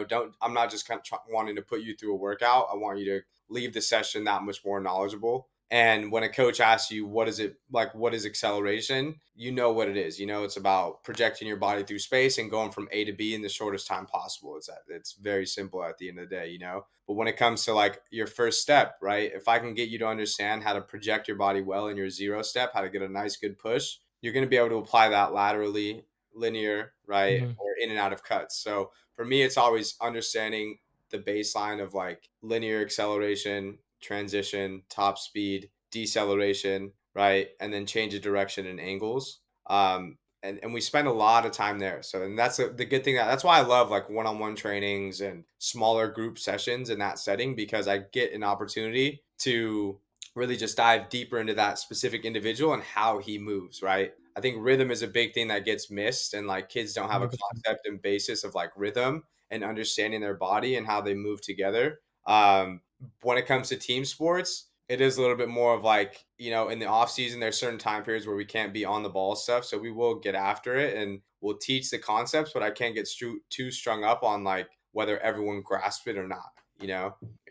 Don't I'm not just kind of wanting to put you through a workout. I want you to leave the session that much more knowledgeable. And when a coach asks you what is it like, what is acceleration, you know what it is. It's about projecting your body through space and going from A to B in the shortest time possible. It's very simple at the end of the day. But when it comes to like your first step, right? If I can get you to understand how to project your body well in your zero step, how to get a nice good push, you're going to be able to apply that laterally, linear, right, Hmm. or in and out of cuts. So for me, it's always understanding the baseline of like linear acceleration, transition, top speed, deceleration, right, and then change of direction and angles. And we spend a lot of time there. So and that's the good thing that's why I love like one-on-one trainings and smaller group sessions in that setting, because I get an opportunity to really just dive deeper into that specific individual and how he moves, right? I think rhythm is a big thing that gets missed, and like kids don't have a 100%. concept and basis of like rhythm and understanding their body and how they move together. When it comes to team sports, it is a little bit more of like, in the off season, there's certain time periods where we can't be on the ball stuff. So we will get after it and we'll teach the concepts, but I can't get too strung up on like whether everyone grasps it or not,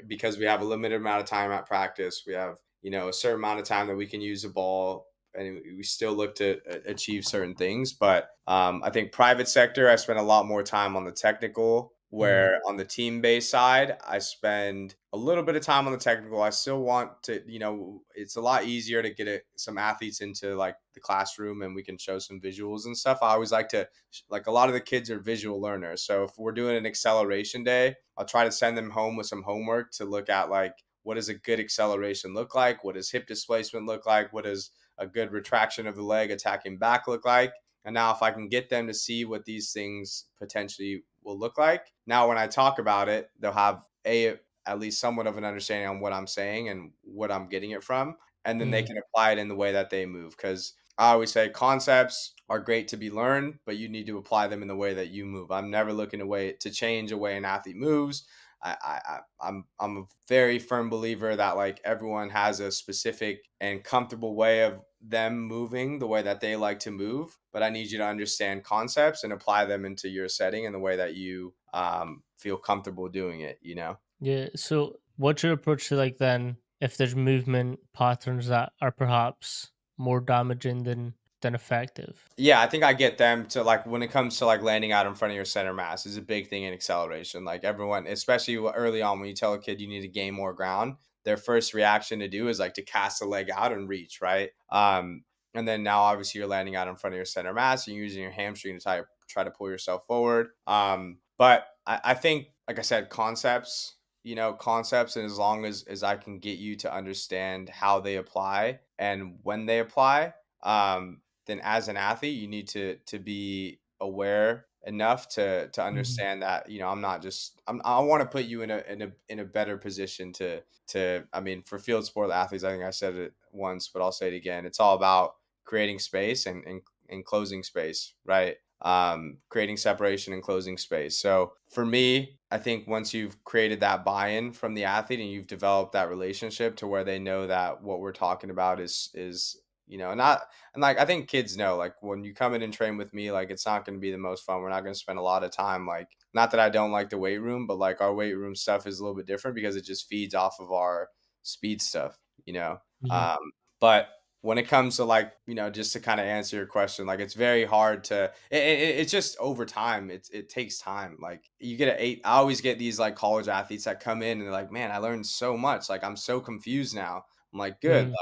because we have a limited amount of time at practice. We have, a certain amount of time that we can use the ball, and we still look to achieve certain things. But I think private sector, I spend a lot more time on the technical, Mm. where on the team based side, I spend a little bit of time on the technical. I still want to, it's a lot easier to get some athletes into like the classroom and we can show some visuals and stuff. I always like to, like, a lot of the kids are visual learners. So if we're doing an acceleration day, I'll try to send them home with some homework to look at, like, what does a good acceleration look like? What does hip displacement look like? What does a good retraction of the leg attacking back look like? And now, if I can get them to see what these things potentially will look like, now when I talk about it, they'll have at least somewhat of an understanding on what I'm saying and what I'm getting it from, and then they Mm. can apply it in the way that they move. Because I always say concepts are great to be learned, but you need to apply them in the way that you move. I'm never looking to change a way an athlete moves. I'm a very firm believer that like everyone has a specific and comfortable way of them moving the way that they like to move, but I need you to understand concepts and apply them into your setting in the way that you feel comfortable doing it. Yeah. So, what's your approach to like then if there's movement patterns that are perhaps more damaging than effective? Yeah, I think I get them to like when it comes to like landing out in front of your center mass is a big thing in acceleration. Like everyone, especially early on, when you tell a kid you need to gain more ground, their first reaction to do is like to cast the leg out and reach, right? And then now obviously you're landing out in front of your center mass and you're using your hamstring to try to pull yourself forward. But I think, like I said, concepts, and as long as I can get you to understand how they apply and when they apply, then as an athlete you need to be aware enough to Mhm. understand that, I'm not just I want to put you in a better position to I mean, for field sport athletes, I think I said it once, but I'll say it again. It's all about creating space and closing space, right? Creating separation and closing space. So for me, I think once you've created that buy-in from the athlete and you've developed that relationship to where they know that what we're talking about is not, and like I think kids know, like when you come in and train with me, like it's not going to be the most fun. We're not going to spend a lot of time, like, not that I don't like the weight room, but like our weight room stuff is a little bit different because it just feeds off of our speed stuff, you know. Mhm. Um, but when it comes to like, just to kind of answer your question, like it's very hard to it's just over time, it takes time. Like you get I always get these like college athletes that come in and they're like, man, I learned so much, like I'm so confused now. I'm like, good. Mhm.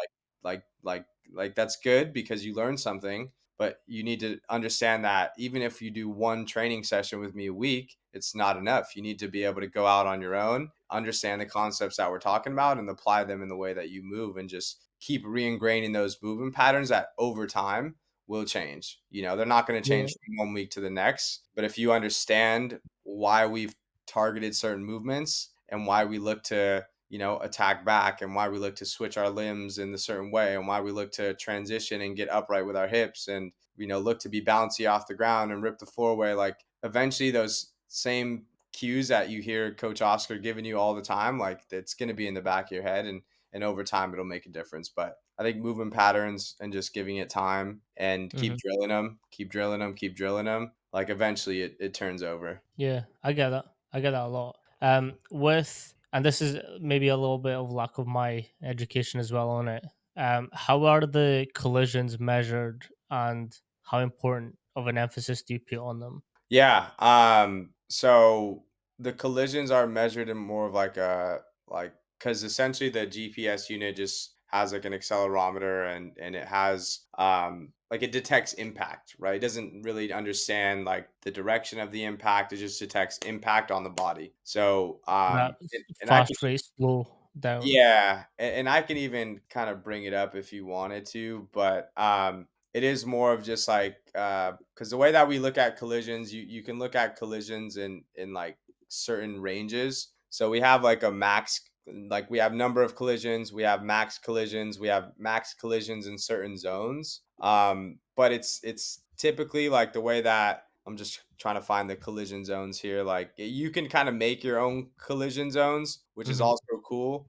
Like that's good because you learned something, but you need to understand that even if you do one training session with me a week, it's not enough. You need to be able to go out on your own, understand the concepts that we're talking about, and apply them in the way that you move, and just keep re-ingraining those movement patterns that over time will change. They're not going to Yeah. change from one week to the next, but if you understand why we've targeted certain movements and why we look to, attack back, and why we look to switch our limbs in a certain way, and why we look to transition and get upright with our hips, and, look to be bouncy off the ground and rip the floor away, like eventually those same cues that you hear Coach Oscar giving you all the time, like it's going to be in the back of your head, and over time it'll make a difference. But I think movement patterns and just giving it time and keep Mhm. drilling them, keep drilling them, keep drilling them, like eventually it turns over. Yeah, I get that. I get that a lot. With and this is maybe a little bit of lack of my education as well on it. How are the collisions measured, and how important of an emphasis do you put on them? Yeah. So the collisions are measured in more of like a, like, because essentially the GPS unit just has like an accelerometer, and it has like it detects impact, right? It doesn't really understand like the direction of the impact. It just detects impact on the body. So That and I can fast rate, slow down. yeah, and I can even kind of bring it up if you wanted to, but it is more of just like because the way that we look at collisions, you can look at collisions in like certain ranges. So we have like a max, like we have number of collisions, we have max collisions, we have max collisions in certain zones. But it's typically like the way that I'm just trying to find the collision zones here. Like you can kind of make your own collision zones, which is Mhm. also cool.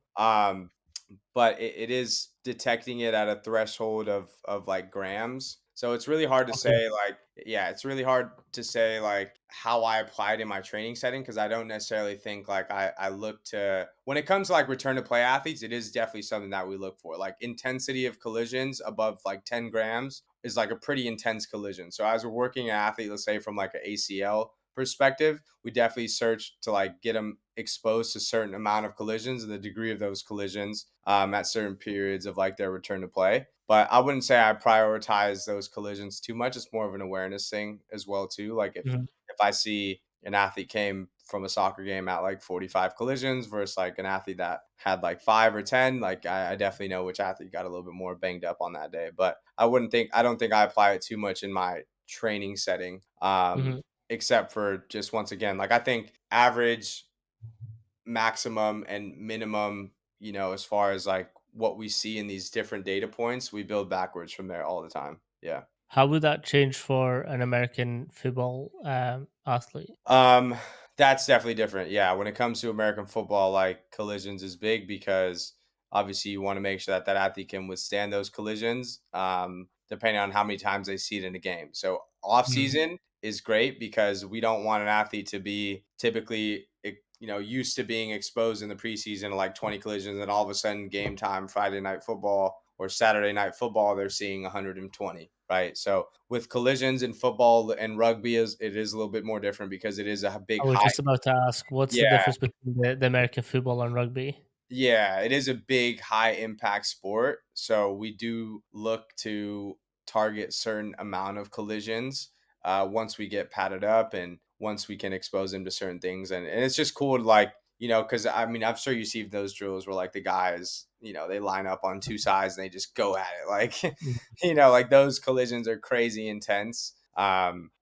But it is detecting it at a threshold of like grams. So it's really hard to Okay. say like yeah, it's really hard to say like how I applied in my training setting because I don't necessarily think like I look to when it comes to like return to play athletes, it is definitely something that we look for. Like intensity of collisions above like 10 grams is like a pretty intense collision. So as we're working an athlete, let's say from like an ACL perspective, we definitely search to like get them exposed to certain amount of collisions and the degree of those collisions at certain periods of like their return to play. But I wouldn't say I prioritize those collisions too much. It's more of an awareness thing as well too. Like Mhm. if I see an athlete came from a soccer game at like 45 collisions versus like an athlete that had like 5 or 10, like I definitely know which athlete got a little bit more banged up on that day. But I don't think I apply it too much in my training setting. Mhm. Except for just once again, like I think average, maximum, and minimum, as far as like what we see in these different data points, we build backwards from there all the time. Yeah. How would that change for an American football athlete? Um, that's definitely different. Yeah, when it comes to American football, like collisions is big because obviously you want to make sure that that athlete can withstand those collisions. Depending on how many times they see it in a game. So off Mhm. season is great because we don't want an athlete to be typically used to being exposed in the preseason to like 20 collisions, and all of a sudden game time Friday night football or Saturday night football they're seeing 120, right? So with collisions in football and rugby is it is a little bit more different because it is a I big was high. just about to ask, what's the Yeah, difference between the American football and rugby? yeah, it is a big high impact sport. So we do look to target certain amount of collisions once we get padded up and once we can expose them to certain things. And it's just cool to like, because I mean, I'm sure you see those drills where like the guys, they line up on two sides and they just go at it. Like, Mm. like those collisions are crazy intense.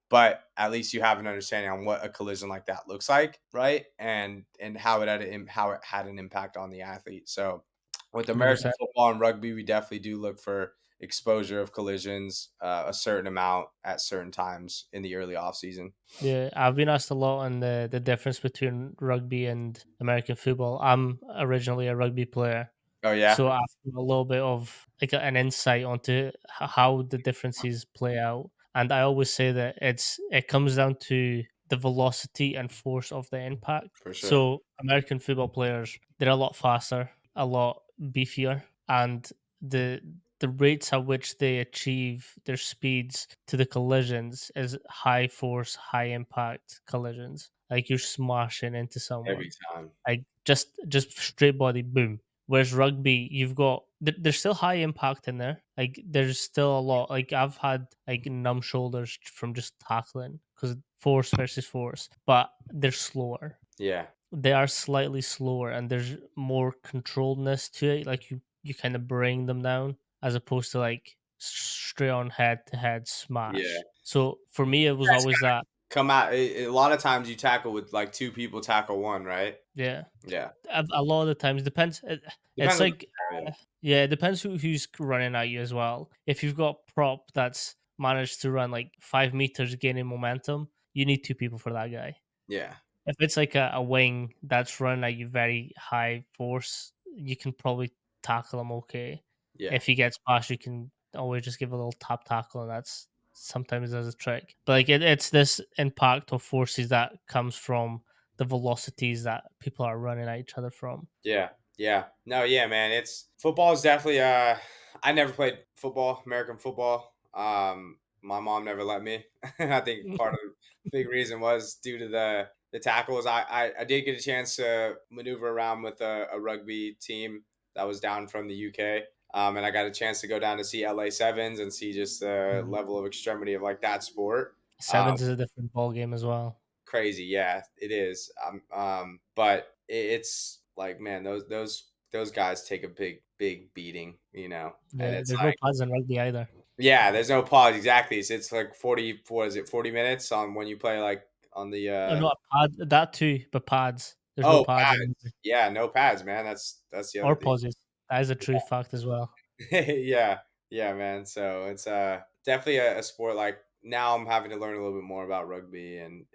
But at least you have an understanding on what a collision like that looks like, right? And how it had an impact on the athlete. So with American 100%. football and rugby, we definitely do look for exposure of collisions a certain amount at certain times in the early off season. Yeah, I've been asked a lot on the difference between rugby and American football. I'm originally a rugby player, Oh yeah, so I've got a little bit of like an insight onto how the differences play out. And I always say that it comes down to the velocity and force of the impact. for sure. So American football players, they're a lot faster, a lot beefier, and the the rates at which they achieve their speeds to the collisions is high force, high impact collisions. Like you're smashing into Every someone, time. like just straight body boom. Whereas rugby, you've got there's still high impact in there. Like there's still a lot. Like I've had like numb shoulders from just tackling because force versus force, but they're slower. Yeah, They are slightly slower, and there's more controlledness to it. Like you kind of bring them down as opposed to like straight on head to head yeah. smash. So for me, it was Guys always that. come out. A lot of times you tackle with like two people tackle one, right? Yeah, Yeah, a lot of the times depends. It's depends on the like scenario. yeah, it depends who's running at you as well. If you've got prop that's managed to run like 5 meters gaining momentum, you need two people for that guy. Yeah, If it's like a wing that's running at you very high force, you can probably tackle him okay. yeah, If he gets past, you can always just give a little tap tackle, and that's sometimes does a trick. But like it's this impact of forces that comes from the velocities that people are running at each other from. yeah, yeah. No, yeah, man. It's football is definitely. I never played football, American football. My mom never let me. I think part of the big reason was due to the tackles. I did get a chance to maneuver around with a rugby team that was down from the UK. And I got a chance to go down to see LA Sevens and see just the Mhm. level of extremity of like that sport. Um, Sevens is a different ball game as well. Crazy, yeah, it is. But it's like, man, those guys take a big beating, and Yeah, it's there's no like, pads in rugby either. yeah, there's no pause. Exactly, it's like 40. What is it? 40 minutes on when you play like on the Oh, no, a pad that too, but pads. There's no oh, pads in pads. Yeah, no pads, man. That's the other or thing. pauses. That is a true fact as well. Yeah, yeah, man. So it's definitely a sport. Like now, I'm having to learn a little bit more about rugby, and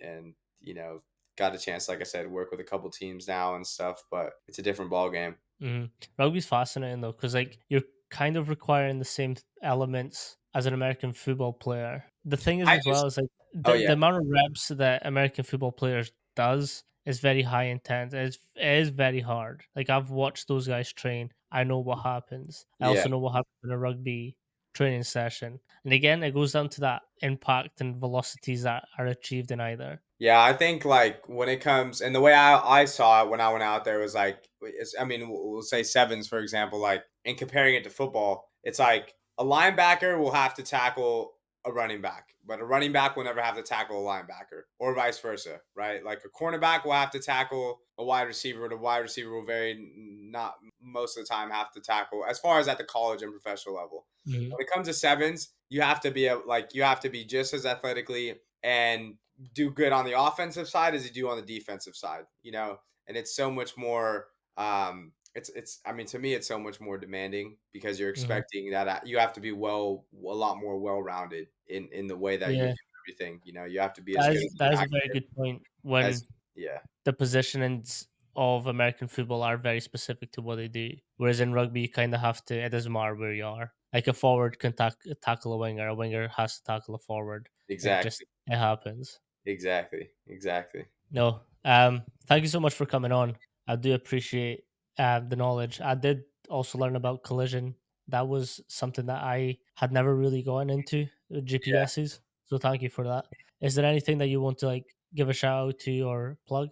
got a chance, like I said, work with a couple teams now and stuff. But it's a different ball game. Mhm. Rugby's fascinating though, because like you're kind of requiring the same elements as an American football player. The thing is I as well just is like Oh the yeah, amount of reps that American football players does is very high intense. It is very hard. Like I've watched those guys train. I know what happens. I yeah. also know what happens in a rugby training session. And again, it goes down to that impact and velocities that are achieved in either. Yeah, I think like when it comes and the way I saw it when I went out there was like I mean we'll say sevens for example, like in comparing it to football, it's like a linebacker will have to tackle a running back, but a running back will never have to tackle a linebacker or vice versa, right? Like a cornerback will have to tackle a wide receiver, and a wide receiver will very not most of the time have to tackle as far as at the college and professional level. Mhm. When it comes to sevens, you have to be you have to be just as athletically and do good on the offensive side as you do on the defensive side, and it's so much more it's I mean to me it's so much more demanding because you're Mhm. expecting that you have to be a lot more well-rounded in the way that you're Yeah, doing everything. You have to be as that good is as that a is a tackler very good point. When as yeah. the positionings of American football are very specific to what they do. Whereas in rugby, you kind of have to, it doesn't matter where you are. Like a forward can tackle a winger has to tackle a forward. Exactly, It happens. exactly. No, thank you so much for coming on. I do appreciate the knowledge. I did also learn about collision. That was something that I had never really gone into with Yeah. GPSs. So thank you for that. Is there anything that you want to like give a shout out to or plug?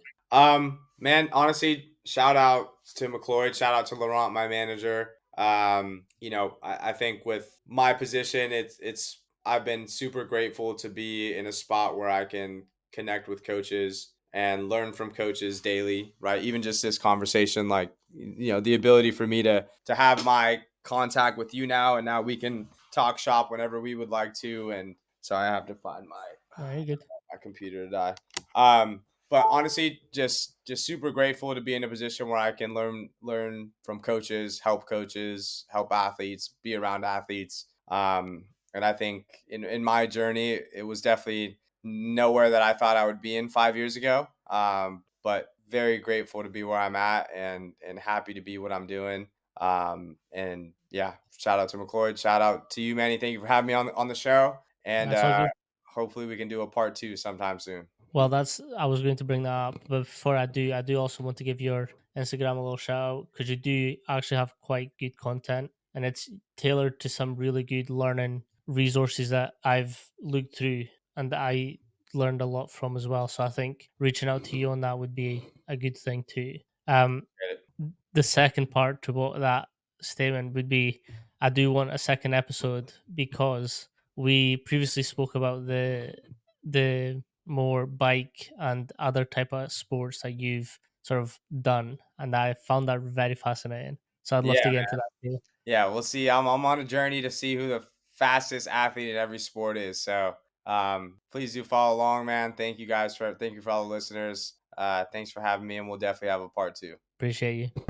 Man, honestly, shout out to McLloyd, shout out to Laurent, my manager. I think with my position, it's I've been super grateful to be in a spot where I can connect with coaches and learn from coaches daily, right? Even just this conversation, like the ability for me to have my contact with you now, and now we can talk shop whenever we would like to. And so I have to find Very good. my computer to die. But honestly, just super grateful to be in a position where I can learn from coaches, help athletes, be around athletes. And I think in my journey, it was definitely nowhere that I thought I would be in 5 years ago. But very grateful to be where I'm at and happy to be what I'm doing. And yeah, shout out to McLeod, shout out to you, Manny. Thank you for having me on the show. And That's all good. hopefully we can do a part two sometime soon. Well, that's I was going to bring that up, but before I do also want to give your Instagram a little shout out because you do actually have quite good content, and it's tailored to some really good learning resources that I've looked through and that I learned a lot from as well. So I think reaching out to you on that would be a good thing too. The second part to what that statement would be, I do want a second episode because we previously spoke about the more bike and other type of sports that you've sort of done, and I found that very fascinating. So I'd love Yeah, to get into that too. yeah, we'll see. I'm on a journey to see who the fastest athlete in every sport is. So please do follow along, man. Thank you for all the listeners. Thanks for having me, and we'll definitely have a part two. Appreciate you.